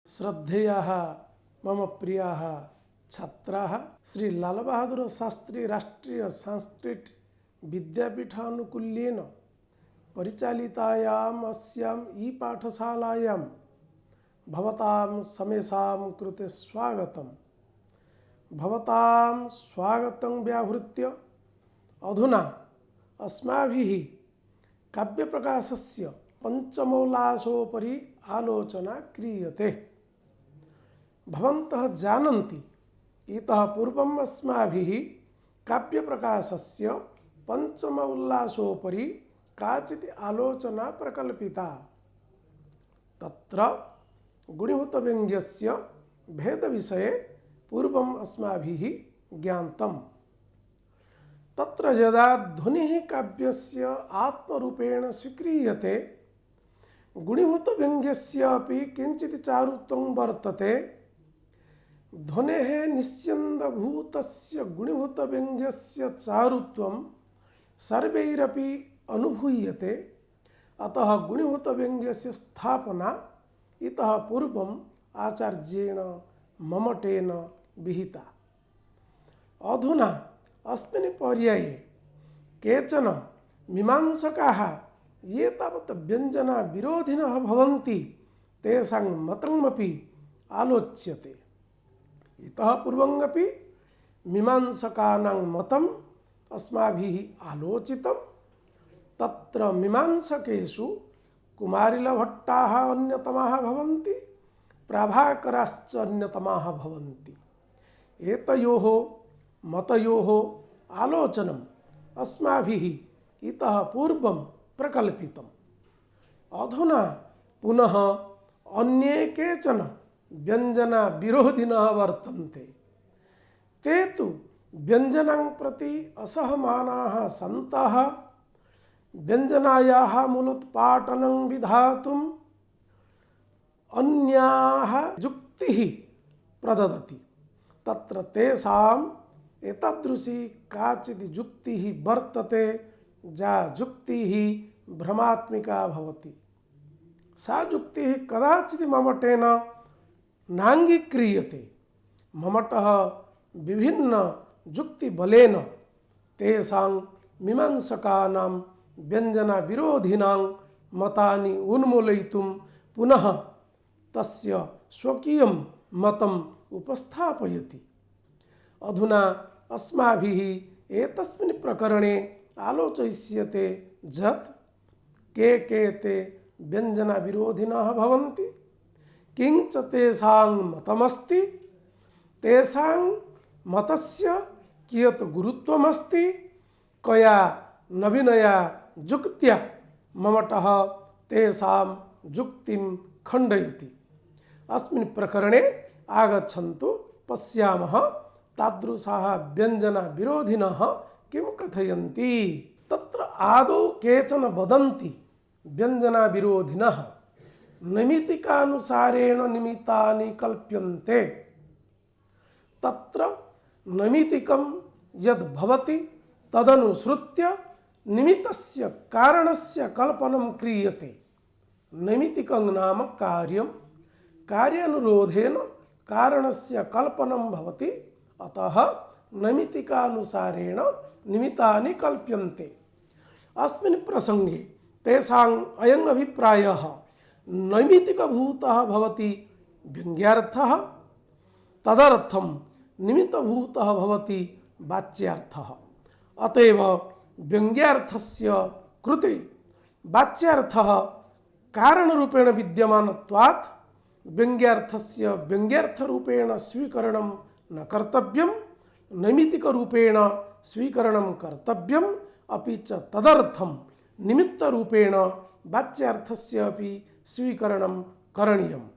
श्रद्धेयाः मम प्रियाः छात्राः श्री लाल बहादुर शास्त्री राष्ट्रीय संस्कृत विद्यापीठानुकूल्येन परिचालितायाम् अस्याम् ई पाठशालायां भवतां समेषां कृते स्वागतम्। भवतां स्वागतं व्याहृत्य अधुना अस्माभिः काव्यप्रकाशस्य पंचमोल्लासोपरि आलोचना क्रियते। भवन्तः जानन्ति इतः पूर्वम् अस्माभिः काव्यप्रकाशस्य पंचमोल्लासोपरि काचित् आलोचना प्रकल्पिता। तत्र गुणीभूतव्यङ्ग्यस्य भेदविषये पूर्वम् अस्माभिः ज्ञातम्। तत्र यदा ध्वनिः काव्यस्य आत्मरूपेण स्वीक्रियते गुणीभूतव्यङ्ग्यस्य अपि किञ्चित् चारुत्वं वर्तते। ध्वनेः निस्यन्दभूतस्य गुणीभूतव्यङ्ग्यस्य चारुत्वं सर्वैरपि अनुभूयते। अतः गुणीभूतव्यङ्ग्यस्य स्थापना इतः पूर्वम् आचार्येण ममटेन विहिता। अधुना अस्मिन् पर्याये केचन मीमांसकाः ये तावत् व्यञ्जना विरोधिनः भवन्ति तेषां मतमपि आलोच्यते। इतः पूर्वमपि मीमांसकानां मतम् अस्माभिः आलोचितं। तत्र मीमांसकेषु कुमारिलभट्टाः अन्यतमाः भवन्ति, प्रभाकराश्च अन्यतमाः भवन्ति। एतयोः मतयोः आलोचनम् अस्माभिः इतः पूर्वं प्रकल्पितम्। अधुना पुनः अन्ये केचन व्यञ्जना विरोधिनः वर्तन्ते। ते तु व्यञ्जनं प्रति असहमानाः सन्तः व्यञ्जनायाः मूलोत्पाटनं विधातुम् अन्याः युक्तिः प्रददति। तत्र तेषाम् एतादृशी काचित् युक्तिः वर्तते या युक्तिः भ्रमात्मिका भवति। सा युक्तिः कदाचित् ममटेन नाङ्गीक्रियते। ममटः विभिन्न युक्तिबलेन तेषां मीमांसकानां व्यञ्जना विरोधिनां मतानि उन्मूलयितुं पुनः तस्य स्वकीयं मतम् उपस्थापयति। अधुना अस्माभिः एतस्मिन् प्रकरणे आलोचयिष्यते यत् के ते व्यञ्जना विरोधिनः भवन्ति, किञ्च तेषां मतमस्ति, तेषां मतस्य कियत् गुरुत्वमस्ति, कया नवीनया युक्त्या ममटः तेषां युक्तिं खण्डयति। अस्मिन् प्रकरणे आगच्छन्तु पश्यामः तादृशाः व्यञ्जना विरोधिनः किं कथयन्ति। तत्र आदौ केचन वदन्ति व्यञ्जना विरोधिनः नैमित्तिकानुसारेण निमित्तानि कल्प्यन्ते। तत्र नैमित्तिकं यद् भवति तदनुसृत्य निमित्तस्य कारणस्य कल्पनं क्रियते। नैमित्तिकं नाम कार्यं, कार्यानुरोधेन कारणस्य कल्पनं भवति। अतः नैमित्तिकानुसारेण निमित्तानि कल्प्यन्ते। अस्मिन् प्रसंगे तेषाम् अयम् अभिप्रायः नैमित्तिकभूतः भवति व्यङ्ग्यार्थः, तदर्थं निमित्तभूतः भवति वाच्यार्थः। अतएव व्यङ्ग्यार्थस्य कृते वाच्यार्थः कारणरूपेण विद्यमानत्वात् व्यङ्ग्यार्थस्य व्यङ्ग्यार्थरूपेण स्वीकरणं न कर्तव्यं, नैमित्तिकरूपेण स्वीकरणं कर्तव्यम्। अपि च तदर्थं निमित्तरूपेण वाच्यार्थस्य अपि स्वीकरणं करणीयम्।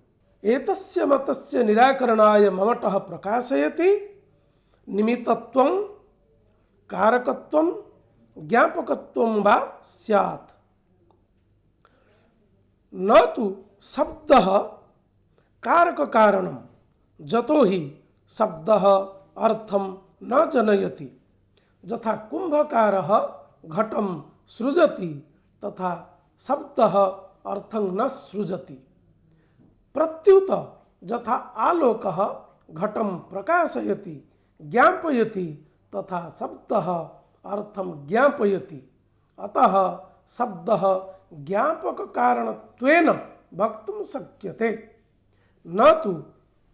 एतस्य मतस्य निराकरणाय ममटः प्रकाशयति निमित्तत्वं कारकत्वं ज्ञापकत्वं वा स्यात्, न तु शब्दः कारककारणं, यतो हि शब्दः अर्थं न जनयति। यथा कुम्भकारः घटं सृजति तथा शब्दः अर्थं न सृजति। प्रत्युत यथा आलोकः घटं प्रकाशयति ज्ञापयति तथा शब्दः अर्थं ज्ञापयति। अतः शब्दः ज्ञापक कारणत्वेन वक्तुं शक्यते न तु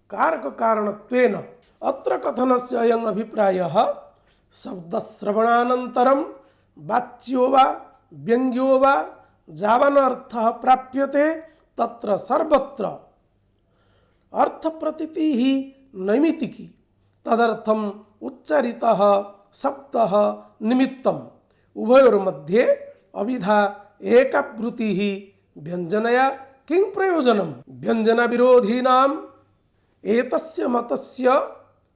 कारक कारणत्वेन। अत्र कथनस्य अयम् अभिप्रायः शब्दश्रवणानन्तरं वाच्यो वा व्यङ्ग्यो वा यावनर्थः प्राप्यते तत्र सर्वत्र अर्थप्रतीतिः नैमित्तिकी। तदर्थम् उच्चारितः शब्दः निमित्तम् उभयोर्मध्ये अविधा एकावृत्तिः व्यञ्जनया किं प्रयोजनम्। व्यञ्जनविरोधिनाम् एतस्य मतस्य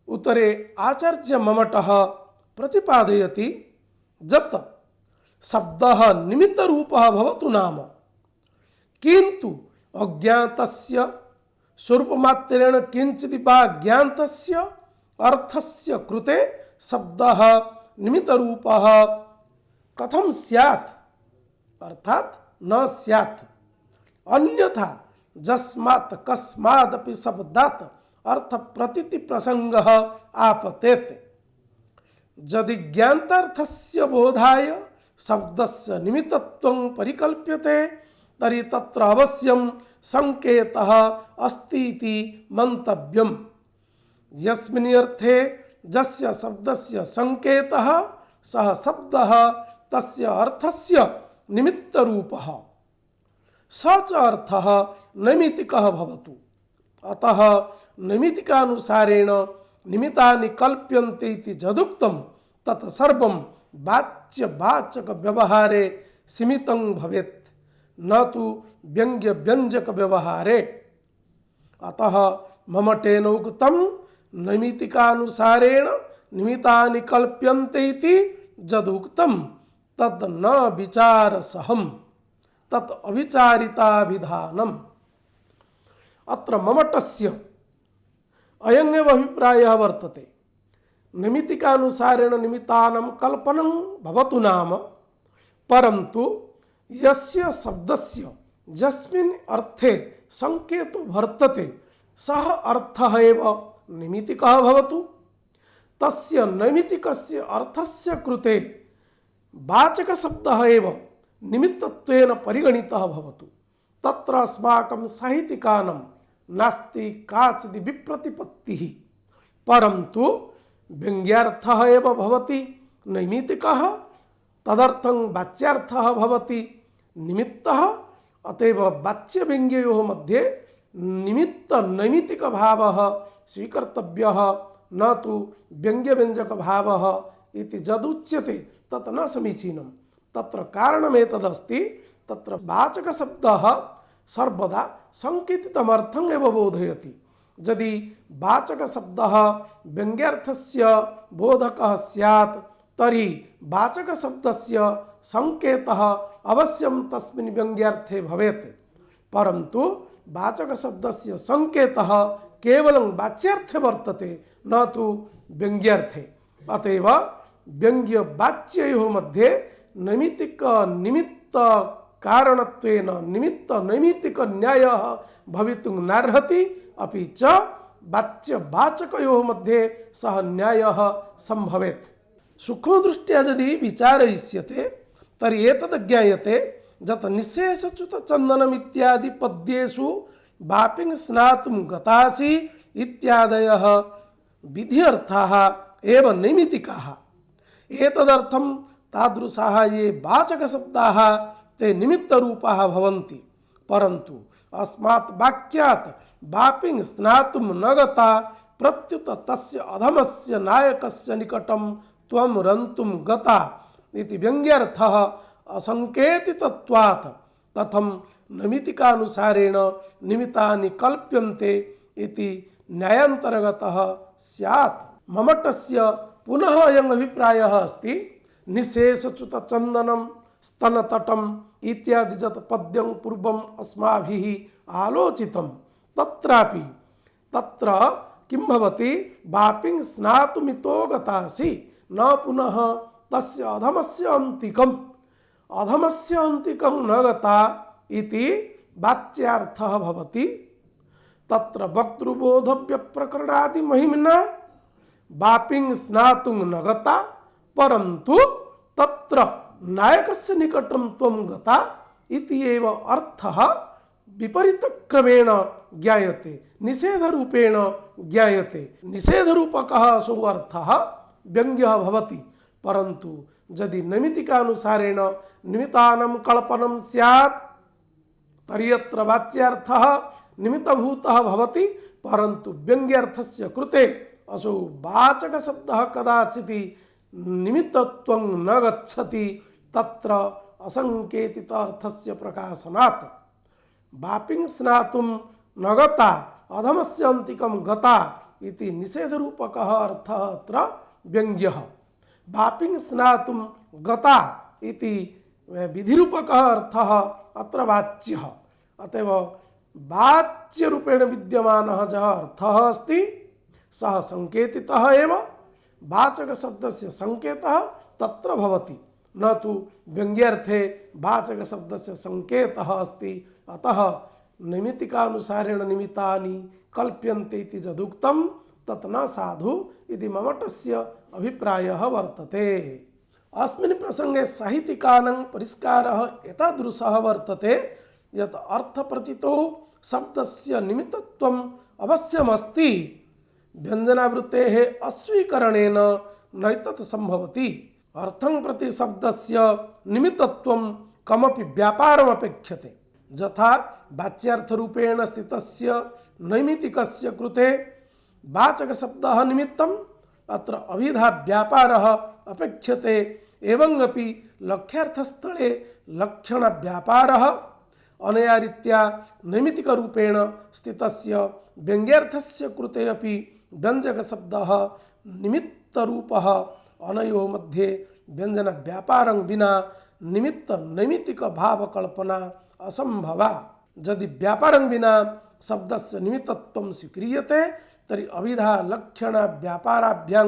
उत्तरे आचार्य ममटः प्रतिपादयति यत् शब्दः निमित्तरूपः भवतु नाम, किन्तु अज्ञातस्य स्वरूपमात्रेण किञ्चित् वा ज्ञातस्य अर्थस्य कृते शब्दः निमित्तरूपः कथं स्यात्, अर्थात् न स्यात्। अन्यथा यस्मात् कस्मादपि शब्दात् अर्थप्रतीति प्रसंगः आपतेत्। यदि ज्ञातार्थस्य बोधाय शब्दस्य निमित्तत्वं परिकल्प्यते तर्हि तत्र अवश्यं संकेतः अस्ति इति मन्तव्यम्। यस्मिन् अर्थे यस्य शब्दस्य संकेतः सः शब्दः तस्य अर्थस्य निमित्तरूपः, स च अर्थः नैमित्तिकः भवतु। अतः नैमित्तिकानुसारेण निमित्तानि कल्प्यन्ते इति यदुक्तं तत् सर्वं वाच्यवाचक व्यवहारे सीमितं भवेत् न तु व्यङ्ग्य व्यञ्जक व्यवहारे। अतः ममटेन उक्तं नैमित्तिकानुसारेण निमित्तानि कल्प्यन्ते इति यदुक्तं तद् न विचारसहं तत् अविचारिताभिधानम्। अत्र ममटस्य अयमेव अभिप्रायः वर्तते। निमित्तिकानुसारेण निमित्तानां कल्पनं भवतु नाम, परन्तु यस्य शब्दस्य यस्मिन् अर्थे संकेतो वर्तते सः अर्थः एव निमित्तिकः भवतु। तस्य नैमित्तिकस्य अर्थस्य कृते वाचकशब्दः एव निमित्तत्वेन परिगणितः भवतु। तत्र अस्माकं साहित्यिकानां नास्ति काचित् विप्रतिपत्तिः, परन्तु व्यङ्ग्यार्थः एव भवति नैमित्तिकः, तदर्थं वाच्यार्थः भवति निमित्तः। अतएव वाच्यव्यङ्ग्ययोः मध्ये निमित्तनैमित्तिकभावः स्वीकर्तव्यः न तु व्यङ्ग्यव्यञ्जकभावः इति यदुच्यते तत् न समीचीनं। तत्र कारणमेतदस्ति, तत्र वाचकशब्दः सर्वदा संकेतितमर्थम् एव बोधयति। यदि वाचकशब्दः व्यङ्ग्यार्थस्य बोधकः स्यात् तर्हि वाचकशब्दस्य संकेतः अवश्यं तस्मिन् व्यङ्ग्यार्थे भवेत्, परन्तु वाचकशब्दस्य संकेतः केवलं वाच्यार्थे वर्तते न तु व्यङ्ग्यार्थे। अतएव व्यङ्ग्यवाच्ययोः मध्ये नैमित्तिक निमित्त कारणत्वेन निमित्त नैमित्तिक न्यायः भवितुं नार्हति, अपि च वाच्यवाचकयोः मध्ये सः न्यायः सम्भवेत्। सूक्ष्मदृष्ट्या यदि विचारयिष्यते तर्हि एतद् ज्ञायते यत् निःशेषच्युतचन्दनमित्यादि पद्येषु वापिं स्नातुं गतासि इत्यादयः विध्यर्थाः एव नैमित्तिकाः। एतदर्थं तादृशाः ये वाचकशब्दाः ते निमित्तरूपाः भवन्ति, परन्तु अस्मात् वाक्यात् वापिं स्नातुं न गता प्रत्युत तस्य अधमस्य नायकस्य निकटं त्वं रन्तुं गता इति व्यङ्ग्यार्थः असंकेतितत्वात् कथं नैमित्तिकानुसारेण निमित्तानि कल्प्यन्ते इति न्यायान्तर्गतः स्यात्। ममटस्य पुनः अयम् अभिप्रायः अस्ति। निःशेषच्युतचन्दनं स्तनतटम् इत्यादि यत् पद्यं पूर्वम् अस्माभिः आलोचितं तत्रापि तत्र किं भवति, वापिं स्नातुमितो गतासि न पुनः तस्य अधमस्य अन्तिकं न गता इति वाच्यार्थः भवति। तत्र वक्तृबोधव्य प्रकरणादि महिम्ना वापिं स्नातुं न गता परंतु तत्र नायकस्य निकटं त्वं गता इति एव अर्थः विपरीत क्रमेण ज्ञायते, निषेध रूपेण ज्ञायते। निषेध रूपकः असौ अर्थः व्यङ्ग्यः भवति, परन्तु यदि नैमित्तिकानुसारेण निमित्तानां कल्पनं स्यात् तर्हि अत्र वाच्यार्थः निमित्तभूतः भवति, परन्तु व्यङ्ग्यार्थस्य कृते असौ वाचकशब्दः कदाचित् निमित्तत्वं न गच्छति, तत्र असंकेतित अर्थस्य प्रकाशनात्। वापिं स्नातुं न गता अधमस्य अन्तिकं गता इति निषेधरूपकः अर्थः अत्र व्यङ्ग्यः। वापिं स्नातुं गता इति विधिरूपकः अर्थः अत्र वाच्यः। अतएव वाच्यरूपेण विद्यमानः यः अर्थः अस्ति सः संकेतितः एव, वाचकशब्दस्य संकेतः तत्र भवति, न तु व्यङ्ग्यार्थे वाचकशब्दस्य संकेतः अस्ति। अतः नैमित्तिकानुसारेण निमित्तानि कल्प्यन्ते इति यदुक्तं तत् न साधु इति ममटस्य अभिप्रायः वर्तते। अस्मिन् प्रसंगे साहित्यिकानां परिष्कारः एतादृशः वर्तते यत् अर्थप्रतीतौ शब्दस्य निमित्तत्वम् अवश्यमस्ति, व्यञ्जनावृत्तेः अस्वीकरणेन नैतत् सम्भवति। अर्थं प्रति शब्दस्य निमित्तत्वं कमपि व्यापारमपेक्षते। यथा वाच्यार्थरूपेण स्थितस्य नैमित्तिकस्य कृते वाचकशब्दः निमित्तम्, अत्र अभिधा व्यापारः अपेक्षते। एवंगपि लक्ष्यार्थस्थले लक्षणव्यापारः, अनया रीत्या नैमित्तिकरूपेण स्थितस्य व्यङ्ग्यार्थस्य कृते अपि व्यञ्जकशब्दः निमित्तरूपः। अनयोः मध्ये व्यञ्जनव्यापारं विना निमित्त नैमित्तिक भावकल्पना असंभवा। यदि व्यापारं विना शब्दस्य निमित्तत्वं स्वीक्रियते तर्हि अभिधा लक्षण व्यापाराभ्यां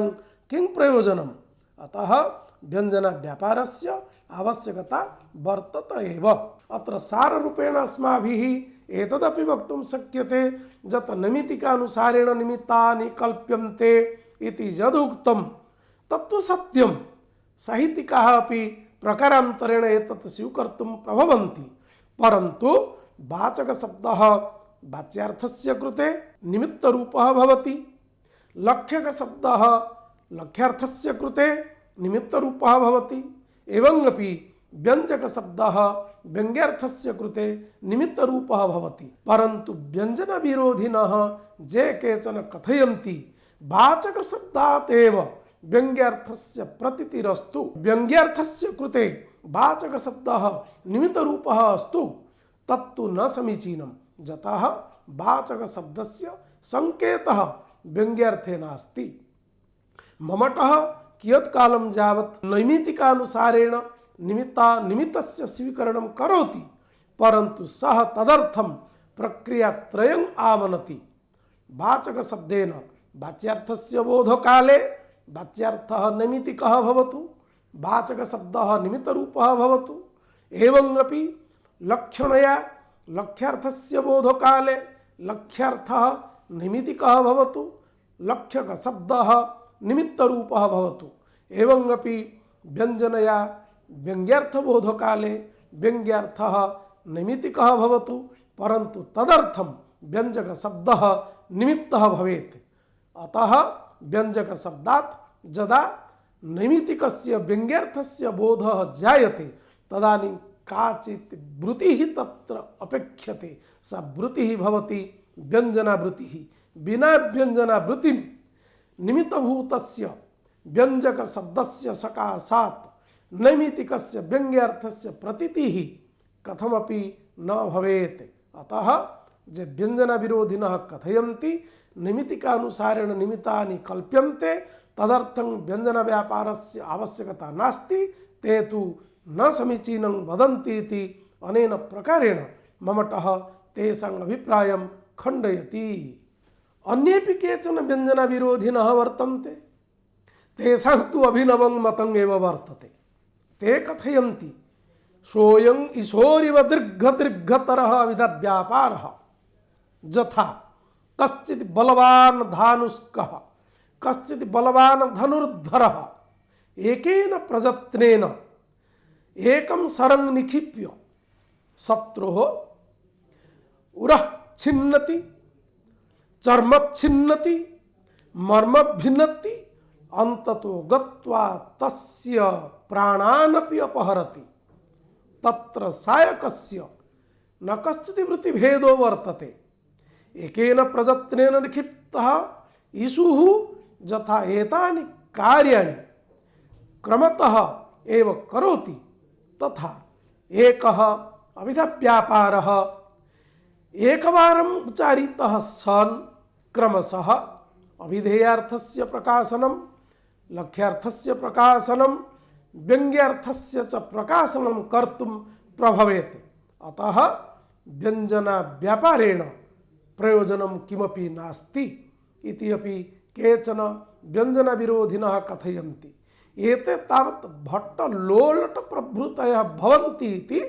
किं प्रयोजनम्? अतः व्यञ्जनव्यापारस्य आवश्यकता वर्तते एव। अत्र साररूपेण अस्माभिः एतदपि वक्तुं शक्यते यत् नैमित्तिकानुसारेण निमित्तानि कल्प्यन्ते इति यदुक्तं तत्तु सत्यं। साहित्यिकाः अपि प्रकारान्तरेण एतत् स्वीकर्तुं प्रभवन्ति, परन्तु वाचकशब्दः वाच्यार्थस्य कृते निमित्तरूपः भवति, लक्ष्यकशब्दः लक्ष्यार्थस्य कृते निमित्तरूपः भवति, एवंगपि व्यञ्जकशब्दः व्यङ्ग्यार्थस्य कृते निमित्तरूपः भवति। परन्तु व्यञ्जनविरोधिनः ये केचन कथयन्ति वाचकशब्दात् एव व्यङ्ग्यार्थस्य प्रतीतिरस्तु, व्यङ्ग्यार्थस्य कृते वाचकशब्दः निमित्तरूपः अस्तु, तत्तु न समीचीनं। यतः वाचकशब्दस्य संकेतः व्यङ्ग्यार्थे नास्ति। ममटः कियत्कालं यावत् नैमित्तिकानुसारेण निमित्तस्य स्वीकरणं करोति, परन्तु सः तदर्थं प्रक्रियात्रयम् आमनति। वाचकशब्देन वाच्यार्थस्य बोधकाले वाच्यार्थः नैमित्तिकः भवतु, वाचकशब्दः निमित्तरूपः भवतु। एवंगपि लक्षणया लक्ष्यार्थस्य बोधकाले लक्ष्यार्थः नैमित्तिकः भवतु, लक्ष्यकशब्दः निमित्तरूपः भवतु। एवंगपि व्यञ्जनया व्यङ्ग्यार्थबोधकाले व्यङ्ग्यार्थः नैमित्तिकः भवतु, परन्तु तदर्थं व्यञ्जकशब्दः निमित्तः भवेत्। अतः व्यञ्जकशब्दात् यदा नैमित्तिकस्य व्यङ्ग्यार्थस्य बोधः जायते तदानीं काचित् वृत्तिः तत्र अपेक्ष्यते। सा वृत्तिः भवति व्यञ्जनावृत्तिः। विना व्यञ्जनावृत्तिं निमित्तभूतस्य व्यञ्जकशब्दस्य सकाशात् नैमित्तिकस्य व्यङ्ग्यार्थस्य प्रतीतिः कथमपि न भवेत्। अतः ये व्यञ्जनविरोधिनः कथयन्ति नैमित्तिकानुसारेण निमित्तानि कल्प्यन्ते तदर्थं व्यञ्जनव्यापारस्य आवश्यकता नास्ति, ते तु न समीचीनं वदन्ति इति अनेन प्रकारेण ममटः तेषाम् अभिप्रायं खण्डयति। अन्येपि केचन व्यञ्जनविरोधिनः वर्तन्ते, तेषां तु अभिनवं मतम् एव वर्तते। ते कथयन्ति सोऽयम् ईशोरिव दीर्घतरः विधव्यापारः, यथा कश्चित् बलवान् धानुष्कः कश्चित् बलवान् धनुर्धरः एकेन प्रयत्नेन एकं शरं निक्षिप्य शत्रोः उरः छिन्नति चर्मच्छिन्नति मर्मभिन्नति अंततो गत्वा तस्य प्राणानपि अपहरति तत्र सायकस्य न कश्चित् वृत्तिभेदो वर्तते एकेन प्रयत्नेन निक्षिप्तः ईशुः यथा एतानि कार्याणि क्रमतः एव करोति तथा एकः अविधव्यापारः एकवारम् उच्चारितः सन् क्रमशः अविधेयार्थस्य प्रकाशनं लक्ष्यार्थस्य प्रकाशनं व्यङ्ग्यार्थस्य च प्रकाशनं कर्तुं प्रभवेत् अतः व्यञ्जनाव्यापारेण प्रयोजनं किमपि नास्ति इति अपि केचन व्यञ्जनविरोधिनः कथयन्ति एते तावत् भट्टलोलटप्रभृतयः भवन्ति इति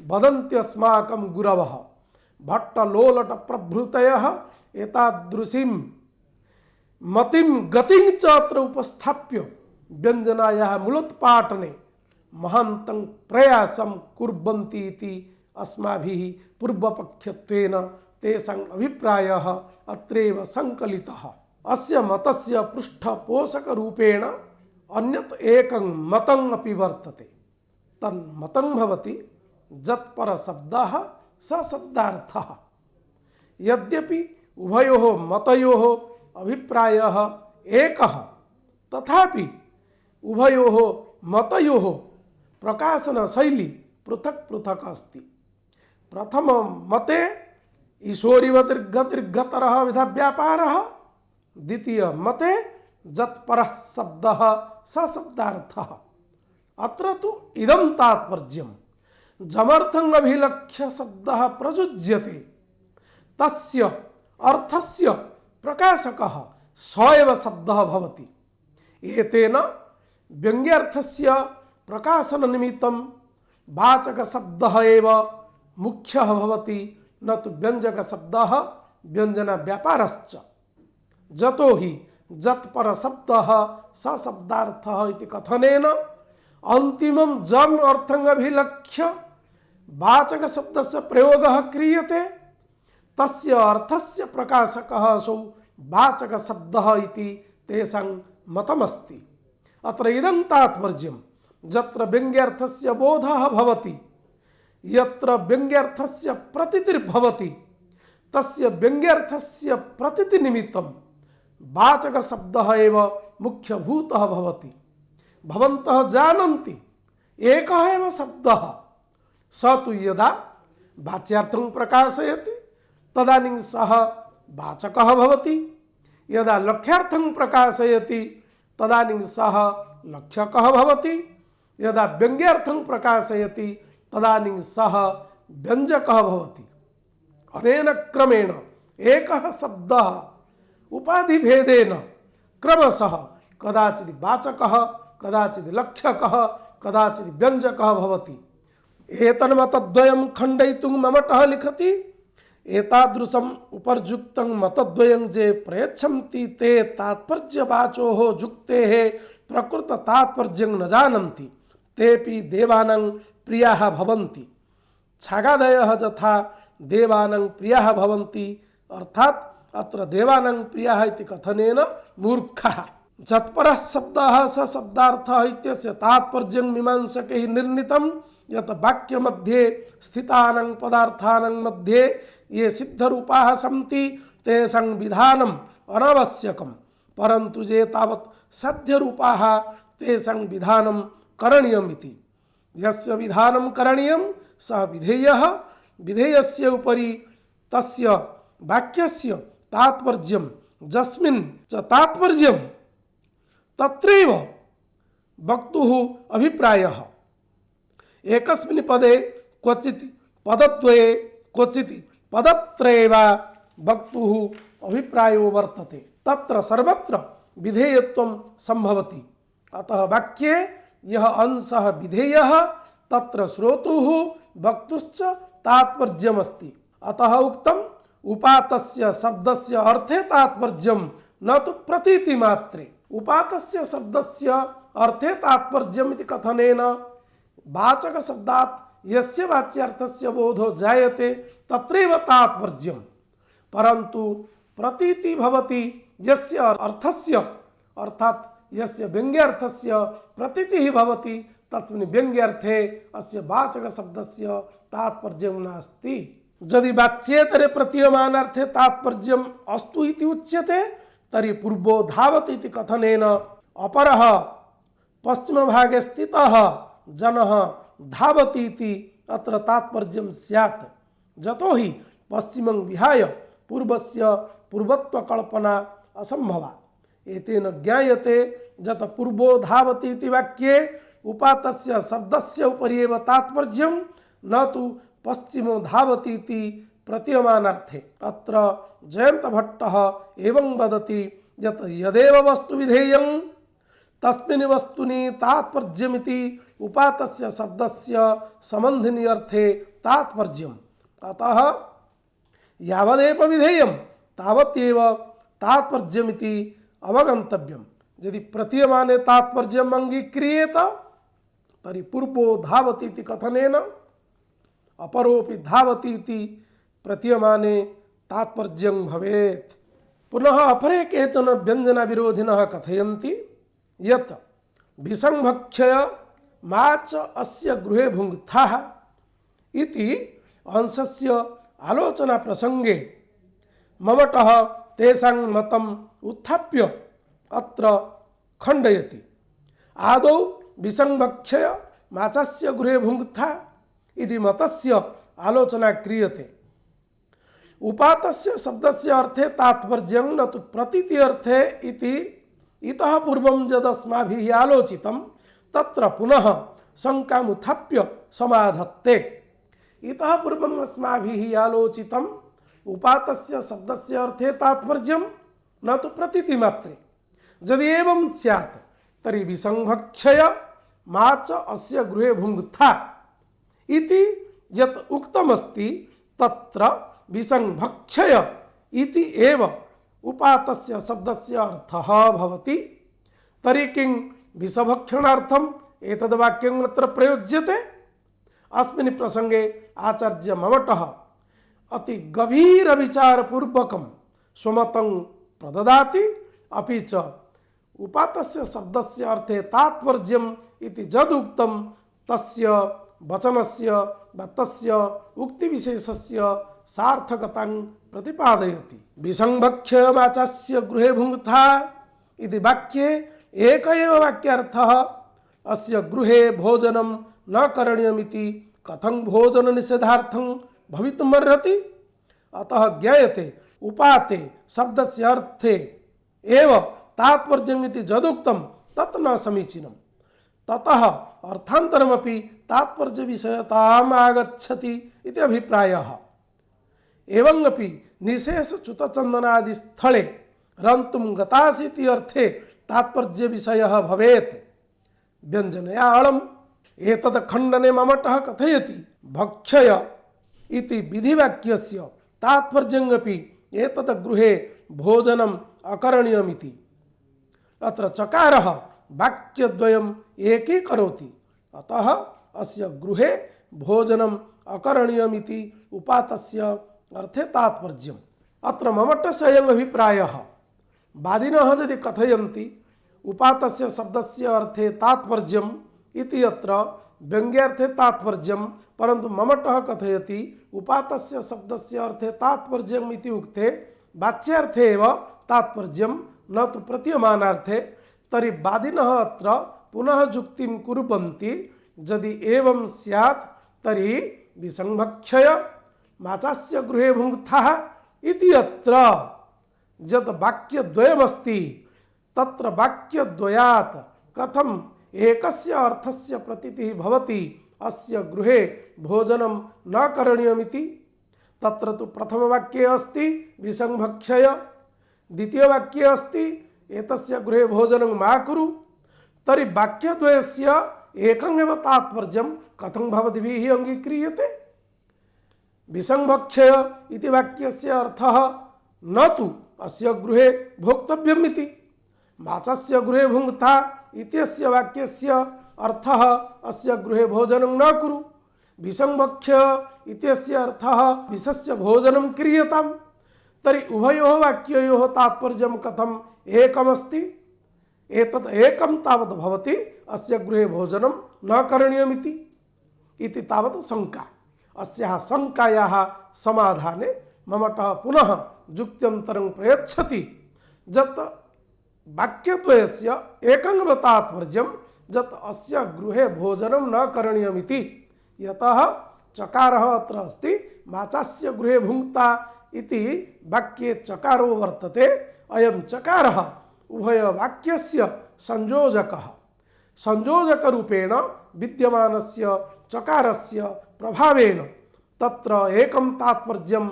वदन्ति अस्माकं गुरवः भट्टलोलटप्रभृतयः एतादृशीं मतिं गतिं च अत्र उपस्थाप्य व्यञ्जनायाः मूलोत्पाटने महान्तं प्रयासं कुर्वन्ति इति अस्माभिः पूर्वपक्षत्वेन तेषाम् अभिप्रायः अत्रैव सङ्कलितः अस्य मतस्य पृष्ठपोषकरूपेण अन्यत् एकं मतम् अपि वर्तते तन्मतं भवति जत्परशब्दः सशब्दार्थः यद्यपि उभयोः मतयोः अभिप्रायः एकः तथापि उभयोः मतयोः प्रकाशनशैली पृथक् पृथक् अस्ति प्रथम मते ईश्वरीव दीर्घतरः विधव्यापारः द्वितीय मते जत्परः शब्दः सशब्दार्थः अत्र तु इदं तात्पर्यं जमर्थम् अभिलक्ष्य शब्दः प्रयुज्यते तस्य अर्थस्य प्रकाशकः स एव शब्दः भवति एतेन व्यङ्ग्यार्थस्य प्रकाशननिमित्तं वाचकशब्दः एव मुख्यः भवति न तु व्यञ्जकशब्दः व्यञ्जनव्यापारश्च जतो हि जत्परशब्दः सशब्दार्थः इति कथनेन अन्तिमं जम् अर्थम् अभिलक्ष्य वाचकशब्दस्य प्रयोगः क्रियते तस्य अर्थस्य प्रकाशकः असौ वाचकशब्दः इति तेषां मतमस्ति अत्र इदं तात्पर्यं यत्र व्यङ्ग्यार्थस्य बोधः भवति यत्र व्यङ्ग्यार्थस्य प्रतीतिर्भवति तस्य व्यङ्ग्यार्थस्य प्रतीतिनिमित्तं वाचकशब्दः एव मुख्यभूतः भवति भवन्तः जानन्ति एकः एव शब्दः स तु यदा वाच्यार्थं प्रकाशयति तदानीं सः वाचकः भवति यदा लक्ष्यार्थं प्रकाशयति तदानीं सः लक्ष्यकः भवति यदा व्यङ्ग्यार्थं प्रकाशयति तदानीं सः व्यञ्जकः भवति अनेन क्रमेण एकः शब्दः उपाधिभेदेन क्रमशः कदाचित् वाचकः कदाचित् लक्ष्यकः कदाचित् व्यञ्जकः भवति एतन्मतद्वयं खण्डयितुं ममटः लिखति एतादृशम् उपर्युक्तं मतद्वयं जे प्रयच्छन्ति ते तात्पर्यवाचोः जुक्तेः प्रकृततात्पर्यं न जानन्ति तेऽपि देवानां प्रियाः भवन्ति छागादयः यथा देवानां प्रियाः भवन्ति अर्थात् अत्र देवानां प्रियाः इति कथनेन मूर्खः जत्परः शब्दः स शब्दार्थः इत्यस्य तात्पर्यं मीमांसकैः निर्णीतं यत् वाक्यमध्ये स्थितानां पदार्थानां मध्ये ये सिद्धरूपाः सन्ति तेषां विधानम् अनावश्यकं परन्तु ये तावत् साध्यरूपाः तेषां विधानं करणीयम् इति यस्य विधानं करणीयं सः विधेयः विधेयस्य उपरि तस्य वाक्यस्य तात्पर्यं यस्मिन् च तात्पर्यं तत्रैव वक्तुः अभिप्रायः एकस्मिन् पदे क्वचित् पदद्वये क्वचित् पदत्रये वा वक्तुः अभिप्रायो वर्तते तत्र सर्वत्र विधेयत्वं संभवति अतः वाक्ये यः अंशः विधेयः तत्र श्रोतुः वक्तुश्च तात्पर्यमस्ति अतः उक्तम् उपातस्य शब्दस्य अर्थे तात्पर्यम न तो प्रतीति मात्रे। उपातस्य शब्दस्य अर्थे तात्पर्यम इति कथनेन वाचक शब्दात् यस्य वाच्यार्थस्य बोधो जायते तत्रैव तात्पर्यम, परंतु प्रतीति भवति यस्य अर्थस्य, अर्थात यस्य व्यंग्यार्थस्य प्रतीतिः भवति तस्मिन् व्यंग्यार्थे अस्य वाचक शब्दस्य तात्पर्यं नास्ति। यदि वाच्येतरे प्रतीयमानार्थे तात्पर्यम् अस्तु इति उच्यते तर्हि पूर्वो धावति इति कथनेन अपरः पश्चिमभागे स्थितः जनः धावति इति अत्र तात्पर्यं स्यात्। यतोहि पश्चिमं विहाय पूर्वस्य पूर्वत्वकल्पना असम्भवा। एतेन ज्ञायते यत् पूर्वो धावति इति वाक्ये उपातस्य शब्दस्य उपरि एव तात्पर्यं न तु पश्चिमो धावति इति प्रतीयमानार्थे। अत्र जयन्तभट्टः एवं वदति यत् यदेव वस्तु विधेयं तस्मिन् वस्तुनि तात्पर्यमिति उपातस्य शब्दस्य सम्बन्धिनि अर्थे तात्पर्यम्। अतः यावदेव विधेयं तावदेव तात्पर्यमिति अवगन्तव्यम्। यदि प्रतीयमाने तात्पर्यम् अंगीक्रियेत तर्हि पूर्वो धावति इति कथनेन अपरोपि धावति इति प्रतीयमाने तात्पर्यं भवेत्। पुनः अपरे केचन व्यञ्जनविरोधिनः कथयन्ति यत् विसंभक्ष्य मा च अस्य गृहे भुङ्क्थाः इति अंशस्य आलोचना प्रसंगे ममटः तेषां मतम् उत्थाप्य अत्र खण्डयति। आदौ विसंभक्ष्य माचस्य गृहे भुङ्क्था इति मतस्य आलोचना क्रियते। उपातस्य शब्दस्य अर्थे तात्पर्यं न तु प्रतीति अर्थे इति इतः पूर्वं यदस्माभिः आलोचितं तत्र पुनः शङ्काम् उत्थाप्य समाधत्ते। इतः पूर्वम् अस्माभिः आलोचितं उपातस्य शब्दस्य अर्थे तात्पर्यं न तु प्रतीति मात्रे। यदि एवं स्यात् तर्हि विसंभक्ष्य मा च अस्य गृहे भुङ्क्था इति यत् उक्तमस्ति तत्र विसंभक्ष्य इति एव उपातस्य शब्दस्य अर्थः भवति। तर्हि किं विषभक्षणार्थम् एतद् वाक्यम् अत्र प्रयुज्यते? अस्मिन् प्रसंगे आचार्य ममटः अति गभीर विचारपूर्वकं स्वमतं प्रददाति। अपि च उपातस्य शब्दस्य अर्थे तात्पर्यम् इति यदुक्तं तस्य वचनस्य वा तस्य उक्तिविशेषस्य सार्थकतां प्रतिपादयति। विसंभक्ष्य वाचस्य गृहे भुङ्क्था इति वाक्ये एक एव वाक्यार्थः अस्य गृहे भोजनं न करणीयमिति कथं भोजननिषेधार्थं भवितुमर्हति? अतः ज्ञायते उपाते शब्दस्य अर्थे एव तात्पर्यमिति यदुक्तं तत् न समीचीनं। ततः अर्थान्तरमपि तात्पर्यविषयताम् आगच्छति इति अभिप्रायः। एवंपि निशेषच्युतचन्दनादि स्थले रन्तुं गतासीति अर्थे तात्पर्यविषयः भवेत्। व्यञ्जनया अळम् एतद् खण्डने ममटः कथयति भक्षय इति विधिवाक्यस्य तात्पर्यमपि एतद् गृहे भोजनम् अकरणीयमिति। अत्र चकारः वाक्यद्वयम् एकीकरोति। अतः अस्य गृहे भोजनम् अकरणीयमिति उपातस्य अर्थे तात्पर्यम्। अत्र ममटस्य अयम् अभिप्रायः। वादिनः यदि कथयन्ति उपातस्य शब्दस्य अर्थे तात्पर्यम् इति अत्र व्यङ्ग्यार्थे तात्पर्यम्, परन्तु ममटः कथयति उपातस्य शब्दस्य अर्थे तात्पर्यम् इति उक्ते वाच्यार्थे एव तात्पर्यं न तु प्रतीयमानार्थे। तर्हि वादिनः अत्र पुनः युक्तिं कुर्वन्ति यदि एवं स्यात् तर्हि विसंभक्ष्य माचस्य गृहे भुङ्क्थाः इति अत्र यद् वाक्यद्वयमस्ति तत्र वाक्यद्वयात् कथम् एकस्य अर्थस्य प्रतीतिः भवति अस्य गृहे भोजनं न करणीयमिति? तत्र तु प्रथमवाक्ये अस्ति विसंभक्ष्य, द्वितीयवाक्ये अस्ति एतस्य गृहे भोजनं मा कुरु। तर्हि वाक्यद्वयस्य एकमेव तात्पर्यं कथं भवद्भिः अङ्गीक्रियते? विसंभक्षय इति वाक्यस्य अर्थः न तु अस्य गृहे भोक्तव्यम् इति। माचस्य गृहे भुङ्क्ता इत्यस्य वाक्यस्य अर्थः अस्य गृहे भोजनं न कुरु। विसंभक्ष्य इत्यस्य अर्थः विषस्य भोजनं क्रियताम्। तर्हि उभयोः वाक्ययोः तात्पर्यं कथम् एकमस्ति? एतत् एकं तावत् भवति अस्य गृहे भोजनं न करणीयमिति इति तावत् शङ्का। अस्याः शङ्कायाः समाधाने ममतः पुनः जुक्त्यन्तरं प्रयच्छति यत् वाक्यद्वयस्य एकमेव तात्पर्यं यत् अस्य गृहे भोजनं न करणीयमिति। यतः चकारः अत्र अस्ति, माचास्य गृहे भुङ्क्ता इति वाक्ये चकारो वर्तते। अयं चकारः उभयवाक्यस्य संयोजकः। संयोजकरूपेण विद्यमानस्य चकारस्य प्रभावेन तत्र एकं तात्पर्यं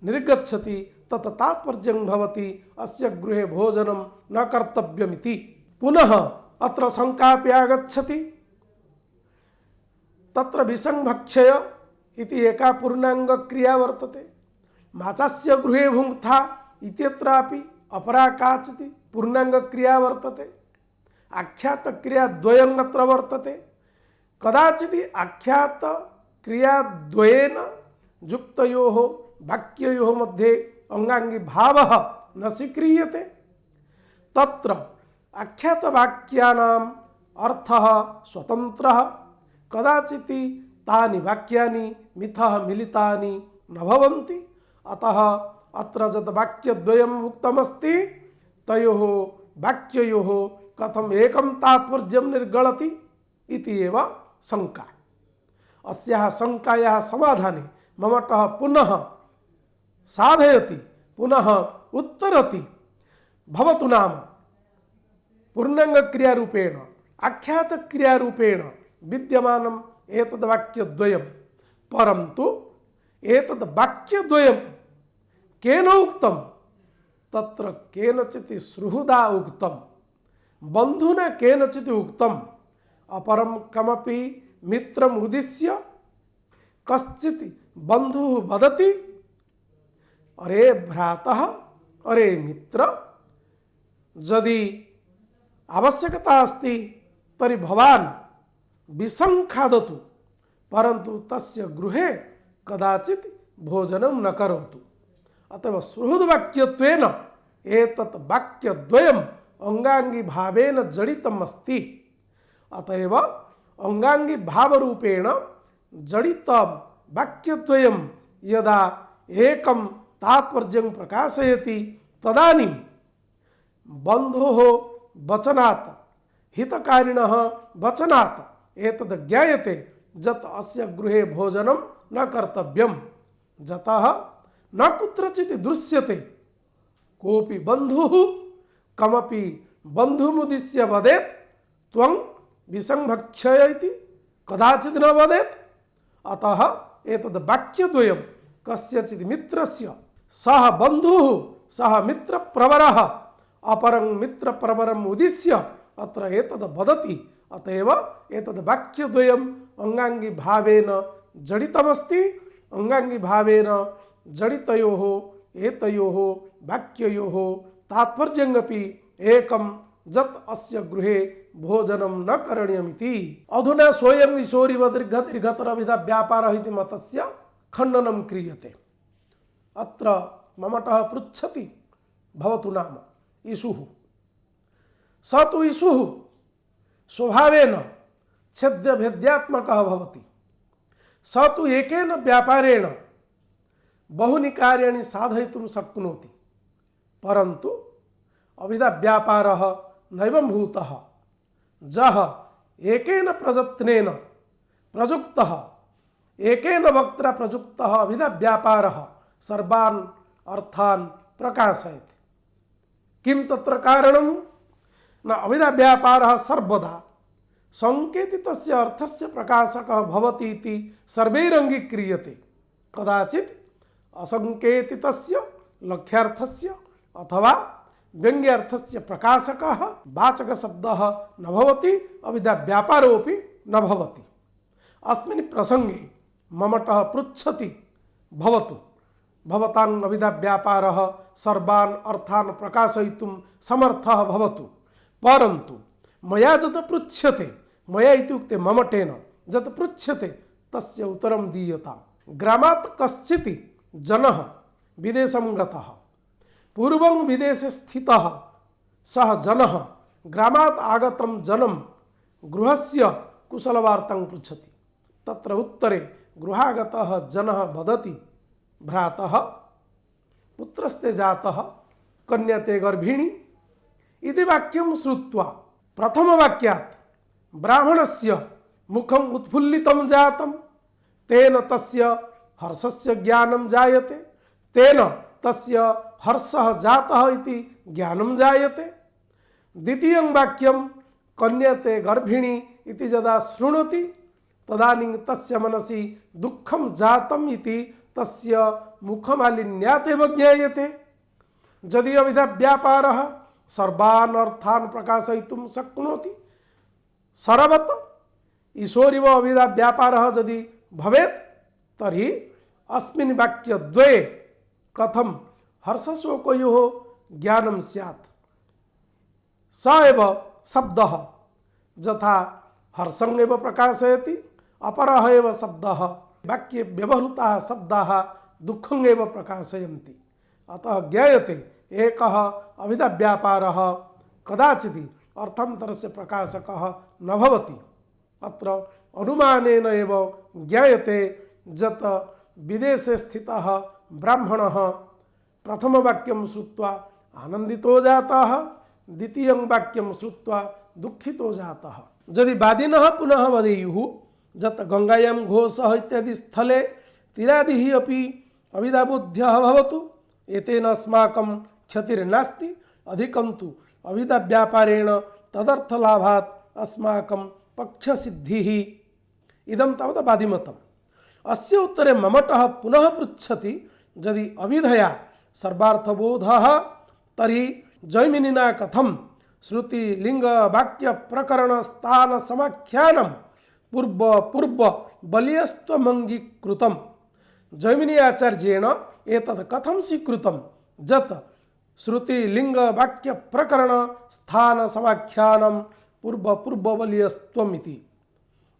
निर्गच्छति। तत् तात्पर्यं भवति अस्य गृहे भोजनं न कर्तव्यमिति। पुनः अत्र शङ्कापि आगच्छति। तत्र विसंभक्षय इति एका पूर्णाङ्गक्रिया वर्तते। माचास्य गृहे भुङ्क्ता इत्यत्रापि अपरा काचित् पूर्णाङ्गक्रिया वर्तते। आख्यातक्रियाद्वयम् अत्र वर्तते। कदाचित् आख्यातक्रियाद्वयेन युक्तयोः वाक्ययोः मध्ये अंगाङ्गिभावः न स्वीक्रियते। तत्र आख्यातवाक्यानाम् अर्थः स्वतन्त्रः। कदाचित् तानि वाक्यानि मिथः मिलितानि न भवन्ति। अतः अत्र यद् वाक्यद्वयम् उक्तमस्ति तयोः वाक्ययोः कथम् एकं तात्पर्यं निर्गळति इति एव शङ्का। अस्याः शङ्कायाः समाधाने ममतः पुनः साधयति, पुनः उत्तरति। भवतु नाम पूर्णाङ्गक्रियारूपेण आख्यातक्रियारूपेण विद्यमानम् एतद् वाक्यद्वयं, परन्तु एतद् वाक्यद्वयं केन उक्तं? तत्र केनचित् सुहृदा उक्तं, बन्धुना केनचित् उक्तं। अपरं कमपि मित्रम् उद्दिश्य कश्चित् बन्धुः वदति, अरे भ्रातः, अरे मित्र, यदि आवश्यकता अस्ति तर्हि भवान् विषं खादतु, परन्तु तस्य गृहे कदाचित् भोजनं न करोतु। अतः सुहृद्वाक्यत्वेन एतत् वाक्यद्वयम् अंगाङ्गिभावेन जडितम् अस्ति। अतएव अंगाङ्गिभावरूपेण जडितं वाक्यद्वयं यदा एकं तात्पर्यं प्रकाशयति तदानीं बन्धोः वचनात्, हितकारिणः वचनात् एतद् ज्ञायते यत् अस्य गृहे भोजनं न कर्तव्यं। यतः न कुत्रचित् दृश्यते कोऽपि बन्धुः कमपि बन्धुमुद्दिश्य वदेत् त्वं विसंभक्षय इति, कदाचित् न वदेत्। अतः एतद् वाक्यद्वयं कस्यचित् मित्रस्य, सः बन्धुः, सः मित्रप्रवरः अपरं मित्रप्रवरम् उद्दिश्य अत्र एतद् वदति। अतएव एतद् वाक्यद्वयम् अंगाङ्गिभावेन जडितमस्ति। अंगाङ्गिभावेन जडितयोः एतयोः वाक्ययोः तात्पर्यमपि एकं यत् अस्य गृहे भोजनं न करणीयमिति। अधुना स्वयं ईशोरिव दीर्घतरविधव्यापारः इति मतस्य खण्डनं क्रियते। अत्र ममतः पृच्छति, भवतु नाम ईशुः, स तु ईशुः स्वभावेन छेद्यभेद्यात्मकः भवति। स तु एकेन व्यापारेण बहुनि कार्याणि साधयितुं शक्नोति, परन्तु अविधाव्यापारः नैवं भूतः। जः एकेन प्रयत्नेन प्रयुक्तः, एकेन वक्त्रा प्रयुक्तः अविधाव्यापारः सर्वान् अर्थान् प्रकाशयति। किं तत्र कारणं? न अविधाव्यापारः सर्वदा संकेतितस्य अर्थस्य प्रकाशकः भवति इति सर्वैरङ्गीक्रियते। कदाचित् असंकेतितस्य लक्ष्यार्थस्य अथवा व्यङ्ग्यार्थस्य प्रकाशकः वाचकशब्दः न भवति, अविधाव्यापारोऽपि न भवति। अस्मिन् प्रसङ्गे ममतः पृच्छति, भवतु। भवतां अविधा व्यापारः सर्वान् अर्थान् प्रकाशयितुं समर्थः भवतु। परन्तु मया यत् पृच्छ्यते, मया इत्युक्ते ममटेन यत् पृच्छ्यते तस्य उत्तरं दीयताम्। ग्रामात् कश्चित् जनः विदेशं गतः, पूर्वं विदेशे स्थितः सः जनः ग्रामात् आगतं जनं गृहस्य कुशलवार्तां पृच्छति। तत्र उत्तरे गृहागतः जनः वदति, भ्रातः पुत्रस्ते जातः, कन्यते गर्भिणी इति वाक्यं श्रुत्वा प्रथमवाक्यात् ब्राह्मणस्य मुखम् उत्फुल्लितं जातं, तेन तस्य हर्षस्य ज्ञानं जायते, तेन तस्य हर्षः जातः इति ज्ञानं जायते। द्वितीयं वाक्यं कन्यते गर्भिणी इति यदा शृणोति तदानीं तस्य मनसि दुःखं जातम् इति तस्य मुखमालिन्यात् एव ज्ञायते। यदि अविधा व्यापारः सर्वान् अर्थान् प्रकाशयितुं शक्नोति, सर्वत ईश्वरिव अविधा व्यापारः यदि भवेत् तर्हि अस्मिन् वाक्यद्वये कथं हर्षशोकयोः ज्ञानं स्यात्। स एव शब्दः यथा हर्षं एव प्रकाशयति, अपरः एव शब्दः वाक्ये व्यवहृताः शब्दाः दुःखं एव प्रकाशयन्ति। अतः ज्ञायते एकः अविधा व्यापारः कदाचित् अर्थान्तरस्य प्रकाशकः न भवति। अत्र अनुमानेन एव ज्ञायते यत् विदेशे स्थितः ब्राह्मणः प्रथमवाक्यं श्रुत्वा आनन्दितो जातः, द्वितीयं वाक्यं श्रुत्वा दुःखितो जातः। यदि वादिनः पुनः वदेयुः यत् गङ्गायां घोषः इत्यादि स्थले तीरादिः अपि अविधाबुद्ध्यः भवतु, एतेन अस्माकं क्षतिर्नास्ति, अधिकं तु अविधा व्यापारेण तदर्थलाभात् अस्माकं पक्षसिद्धिः, इदं तावत् वादिमतम्। अस्य उत्तरे ममटः पुनः पृच्छति, यदि अविधया सर्वार्थबोधः तर्हि जैमिनिना कथं श्रुति लिंग वाक्य प्रकरण स्थान समाख्यानं पूर्व बलियस्त्वमंगीकृतम्। जैमिनी आचार्येण एतत् कथं स्वीकृतं यत् श्रुति लिंग वाक्य प्रकरण स्थान समाख्यानं पूर्व बलियस्त्वम् इति।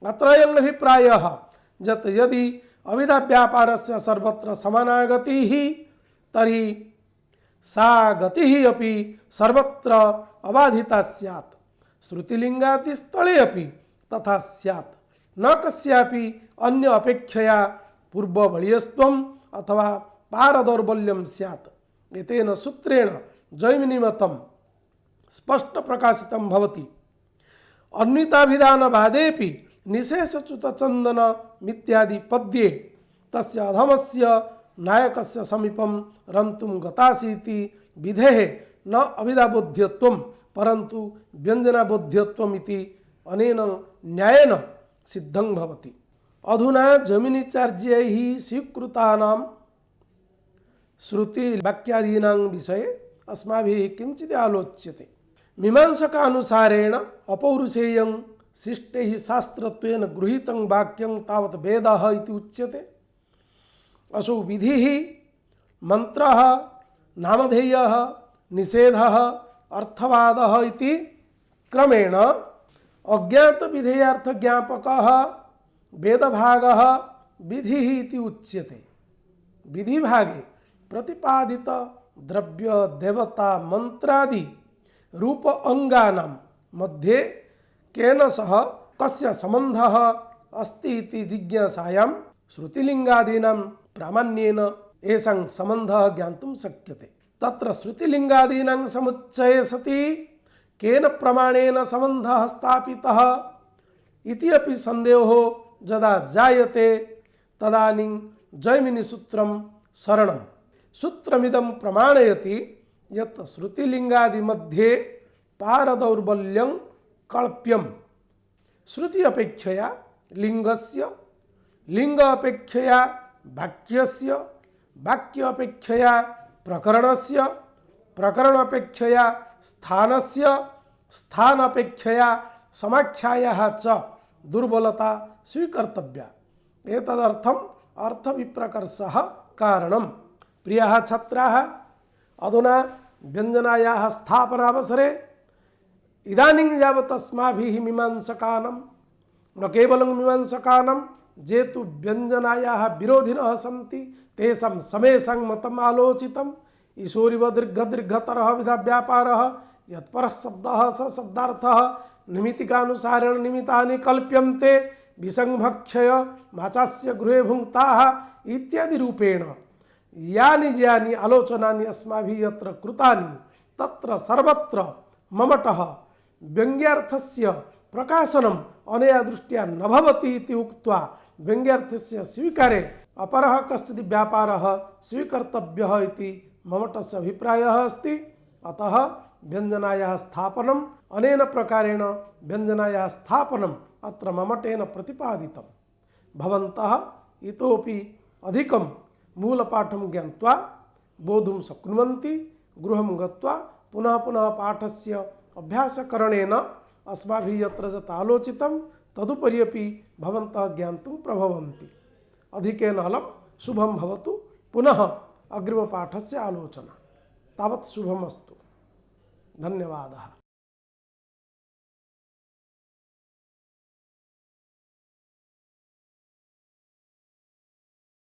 अत्र अयम् अभिप्रायः यत् यदि अविधा व्यापारस्य सर्वत्र समाना गतिः तर्हि सा गतिः अपि सर्वत्र अबाधिता स्यात्। श्रुतिलिंगादि स्थले अपि तथा स्यात्। न कस्यापि अन्य अपेक्षया पूर्वबलियस्त्वम् अथवा पारदौर्बल्यं स्यात्। एतेन सूत्रेण जैमिनिमतं स्पष्ट प्रकाशितं भवति। अन्विताभिधानवादेपि निशेषच्युतचन्दन मित्यादि पद्ये तस्य अधमस्य नायकस्य समीपं रन्तुं गतासीति विधेः न अविधाबोध्यत्वं परन्तु व्यञ्जनाबोध्यत्वम् इति अनेन न्यायेन सिद्धं भवति। अधुना जैमिनीचार्यैः स्वीकृतानां श्रुतिवाक्यादीनां विषये अस्माभिः किञ्चित् आलोच्यते। मीमांसकानुसारेण अपौरुषेयं शिष्टैः शास्त्रत्वेन गृहीतं वाक्यं तावत् वेदः इति उच्यते। असौ विधिः, मन्त्रः, नामधेयः, निषेधः, अर्थवादः इति क्रमेण अज्ञातविधेयार्थज्ञापकः वेदभागः विधिः इति उच्यते। विधिभागे प्रतिपादित द्रव्य देवता मंत्रादि रूप अंगानां मध्ये केन सह कस्य संबंधः अस्ति इति जिज्ञासायां श्रुतिलिंगादीनां प्रामाण्येन एषां संबंधः ज्ञातुं शक्यते। तत्र श्रुतिलिंगादीनां समुच्चये सति केन प्रमाणेन संबंधः स्थापितः इति अपि संदेहो यदा जायते तदानीं जैमिनिसूत्रं शरणं। सूत्रमिदं प्रमाणयति यत् श्रुतिलिंगादि मध्ये पारदौर्बल्यं कल्प्यं। श्रुति अपेक्षया लिंगस्य, लिंग अपेक्षया वाक्यस्य, वाक्य अपेक्षया प्रकरणस्य, प्रकरण अपेक्षया स्थानस्य, स्थान अपेक्षया समाख्यायाः च दुर्बलता स्वीकर्तव्या। एतदर्थम् अर्थविप्रकर्षः कारणम्। प्रियाः छात्राः, अधुना व्यञ्जनायाः स्थापनावसरे इदानीं यावत् अस्माभिः मीमांसकानां, न केवलं मीमांसकानां, ये तु व्यञ्जनायाः विरोधिनः सन्ति तेषां समेषां मतम् आलोचितम्। ईशोरिव दीर्घतरः विधाव्यापारः यत्परः शब्दः स शब्दार्थः निमित्तिकानुसारेण निमित्तानि कल्प्यन्ते विसंभक्षय माचास्य गृहे भुङ्क्ताः इत्यादि रूपेण यानि यानि आलोचनानि अस्माभिः यत्र कृतानि तत्र सर्वत्र ममतः व्यङ्ग्यार्थस्य प्रकाशनम् अनया दृष्ट्या न भवति इति उक्त्वा व्यङ्ग्यार्थस्य स्वीकारे अपरः कश्चित् व्यापारः स्वीकर्तव्यः इति ममतस्य अभिप्रायः अस्ति। अतः व्यञ्जनायाः स्थापनम् अनेन प्रकारेण व्यञ्जनायाः स्थापनम् अत्र ममतेन प्रतिपादितं। भवन्तः इतोपि अधिकं मूलपाठं ज्ञात्वा बोधुं शक्नुवन्ति। गृहं गत्वा पुनः पुनः पाठस्य अभ्यासकरणेन अस्माभिः यत्र यत् आलोचितं तदुपरि अपि भवन्तः ज्ञातुं प्रभवन्ति। अधिकेन अलं शुभं भवतु। पुनः अग्रिमपाठस्य आलोचना। तावत् शुभमस्तु। धन्यवादः।